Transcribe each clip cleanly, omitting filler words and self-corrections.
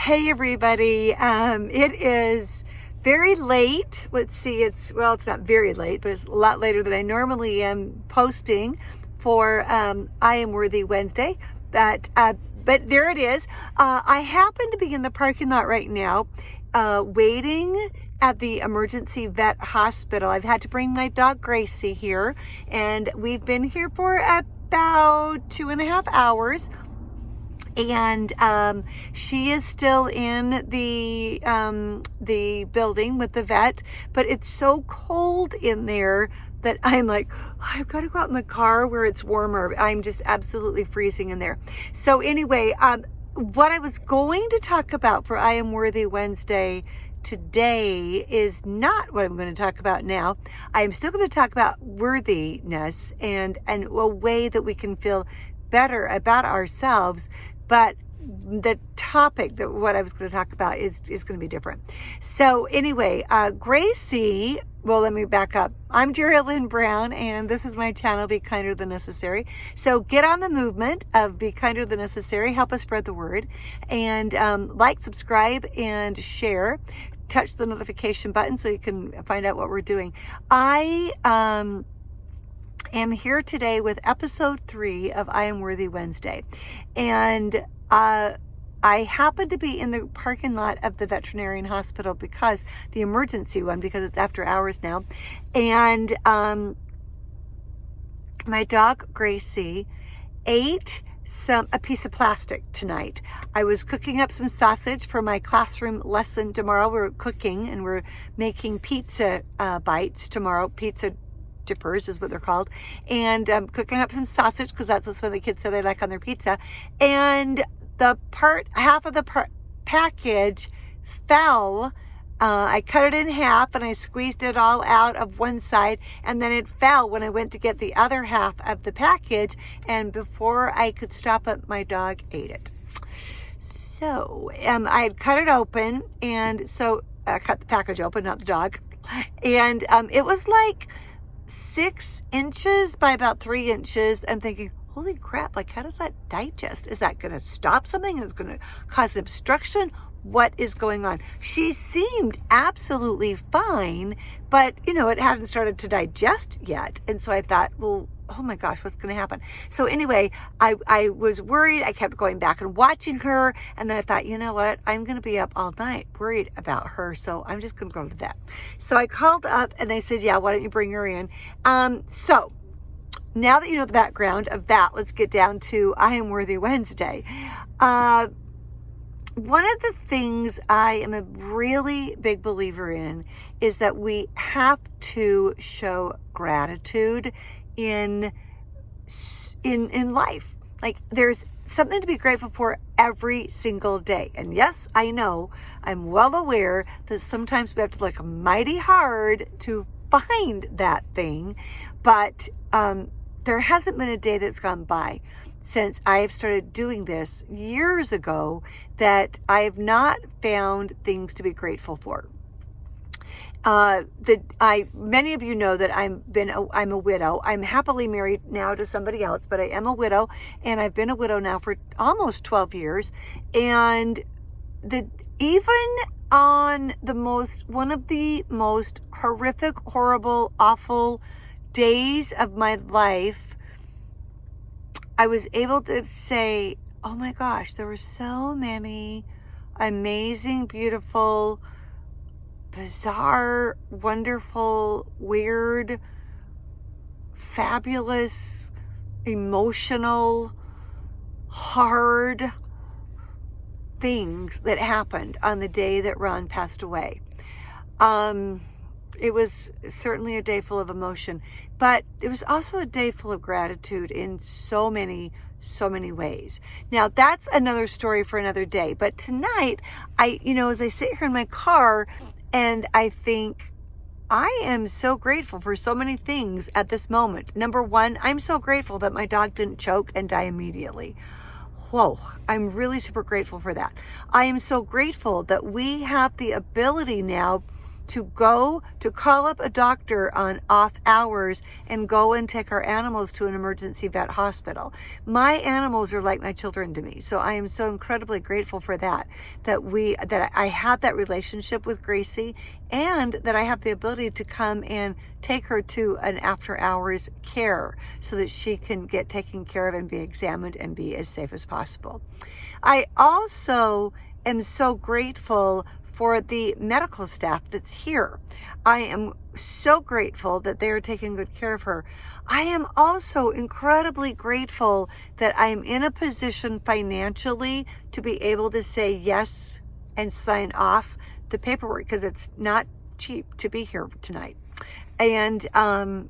Hey everybody, it is very late. Let's see, it's not very late, but it's a lot later than I normally am posting for I Am Worthy Wednesday. But there it is. I happen to be in the parking lot right now, waiting at the emergency vet hospital. I've had to bring my dog Gracie here, and we've been here for about 2.5 hours. And she is still in the building with the vet, but it's so cold in there that I'm like, I've got to go out in the car where it's warmer. I'm just absolutely freezing in there. So anyway, what I was going to talk about for I Am Worthy Wednesday today is not what I'm going to talk about now. I'm still going to talk about worthiness and a way that we can feel better about ourselves. But the topic that what I was going to talk about is going to be different. So anyway, Gracie, well, let me back up. I'm Jerry Lynn Brown, and this is my channel, Be Kinder Than Necessary. So get on the movement of Be Kinder Than Necessary. Help us spread the word. And like, subscribe, and share. Touch the notification button so you can find out what we're doing. I am here today with episode 3 of I Am Worthy Wednesday. And I happen to be in the parking lot of the veterinarian hospital because the emergency one, because it's after hours now. And my dog Gracie ate a piece of plastic tonight. I was cooking up some sausage for my classroom lesson tomorrow. We're cooking and we're making pizza bites tomorrow, pizza dippers is what they're called, and cooking up some sausage because that's what some of the kids say they like on their pizza. And half of the package fell. I cut it in half and I squeezed it all out of one side, and then it fell when I went to get the other half of the package, and before I could stop it, my dog ate it. So I had cut it open, and so I cut the package open, not the dog, and it was like 6 inches by about 3 inches. I'm thinking, holy crap, like how does that digest? Is that going to stop something? Is it going to cause an obstruction? What is going on? She seemed absolutely fine, but it hadn't started to digest yet. And so I thought, well, oh my gosh, what's going to happen? So anyway, I was worried. I kept going back and watching her. And then I thought, you know what? I'm going to be up all night worried about her. So I'm just going to go to the vet. So I called up and they said, yeah, why don't you bring her in? So now that you know the background of that, let's get down to I Am Worthy Wednesday. One of the things I am a really big believer in is that we have to show gratitude in life. Like there's something to be grateful for every single day. And yes, I know, I'm well aware that sometimes we have to look mighty hard to find that thing, but there hasn't been a day that's gone by since I have started doing this years ago that I have not found things to be grateful for. Many of you know that I'm a widow. I'm happily married now to somebody else, but I am a widow, and I've been a widow now for almost 12 years. And even on one of the most horrific, horrible, awful days of my life, I was able to say, oh my gosh, there were so many amazing, beautiful, bizarre, wonderful, weird, fabulous, emotional, hard things that happened on the day that Ron passed away. It was certainly a day full of emotion, but it was also a day full of gratitude in so many ways. Now, that's another story for another day. But tonight, as I sit here in my car and I think, I am so grateful for so many things at this moment. Number one, I'm so grateful that my dog didn't choke and die immediately. Whoa, I'm really super grateful for that. I am so grateful that we have the ability now to call up a doctor on off hours and go and take our animals to an emergency vet hospital. My animals are like my children to me. So I am so incredibly grateful for that I have that relationship with Gracie, and that I have the ability to come and take her to an after hours care so that she can get taken care of and be examined and be as safe as possible. I also am so grateful for the medical staff that's here. I am so grateful that they are taking good care of her. I am also incredibly grateful that I am in a position financially to be able to say yes and sign off the paperwork, because it's not cheap to be here tonight. And and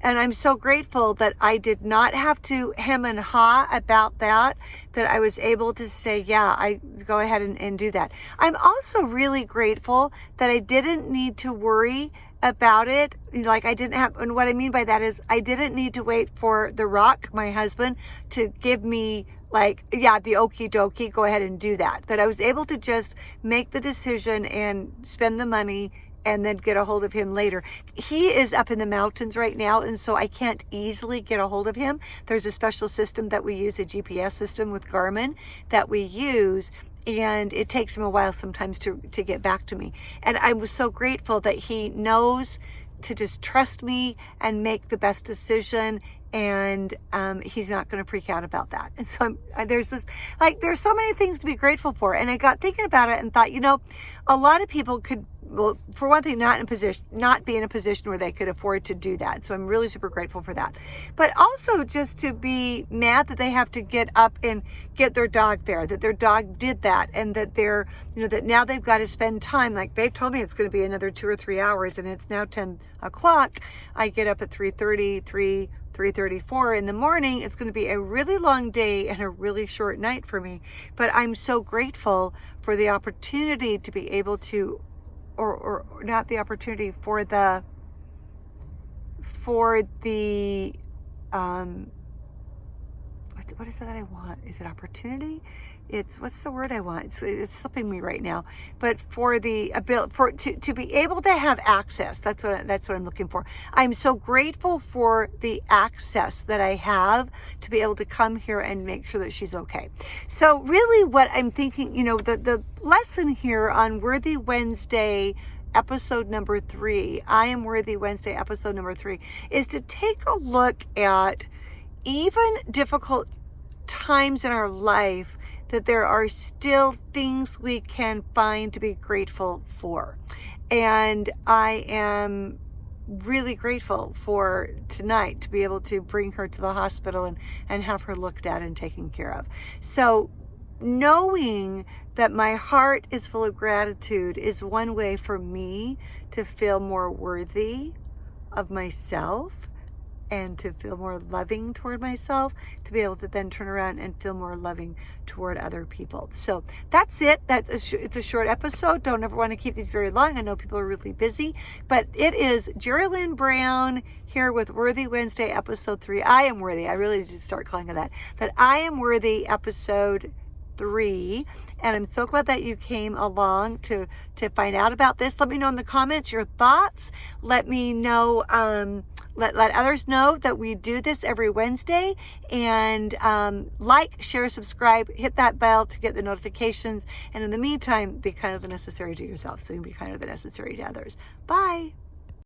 I'm so grateful that I did not have to hem and haw about that I was able to say, yeah, I go ahead and do that. I'm also really grateful that I didn't need to worry about it. Like, I didn't have, and what I mean by that is I didn't need to wait for The Rock, my husband, to give me like, yeah, the okie dokie, go ahead and do that. That I was able to just make the decision and spend the money and then get a hold of him later. He is up in the mountains right now, and so I can't easily get a hold of him. There's a special system that we use, a GPS system with Garmin that we use, and it takes him a while sometimes to get back to me. And I was so grateful that he knows to just trust me and make the best decision, and he's not going to freak out about that. And so there's so many things to be grateful for. And I got thinking about it and thought, a lot of people could, well, for one thing, not be in a position where they could afford to do that. So I'm really super grateful for that. But also just to be mad that they have to get up and get their dog there, that their dog did that, and that they're, that now they've got to spend time. Like, they've told me it's going to be another 2 or 3 hours, and it's now 10 o'clock. I get up at 3:34 in the morning. It's going to be a really long day and a really short night for me. But I'm so grateful for the opportunity to be able to, or not the opportunity, for the what is it that I want? Is it opportunity? It's, what's the word I want? It's slipping me right now. But for the ability to be able to have access, that's what I'm looking for. I'm so grateful for the access that I have to be able to come here and make sure that she's okay. So really, what I'm thinking, the lesson here on Worthy Wednesday, episode number 3, I Am Worthy Wednesday, episode number 3, is to take a look at even difficult times in our life, that there are still things we can find to be grateful for. And I am really grateful for tonight to be able to bring her to the hospital and have her looked at and taken care of. So knowing that my heart is full of gratitude is one way for me to feel more worthy of myself and to feel more loving toward myself, to be able to then turn around and feel more loving toward other people. So that's it. It's a short episode. Don't ever want to keep these very long. I know people are really busy, but it is Jerry Lynn Brown here with Worthy Wednesday, episode 3. I Am Worthy. I really did start calling it that. That I Am Worthy, episode 3, and I'm so glad that you came along to find out about this. Let me know in the comments your thoughts. Let me know, let others know that we do this every Wednesday, and like, share, subscribe, hit that bell to get the notifications, and in the meantime, be kind of necessary to yourself so you can be kind of necessary to others. Bye.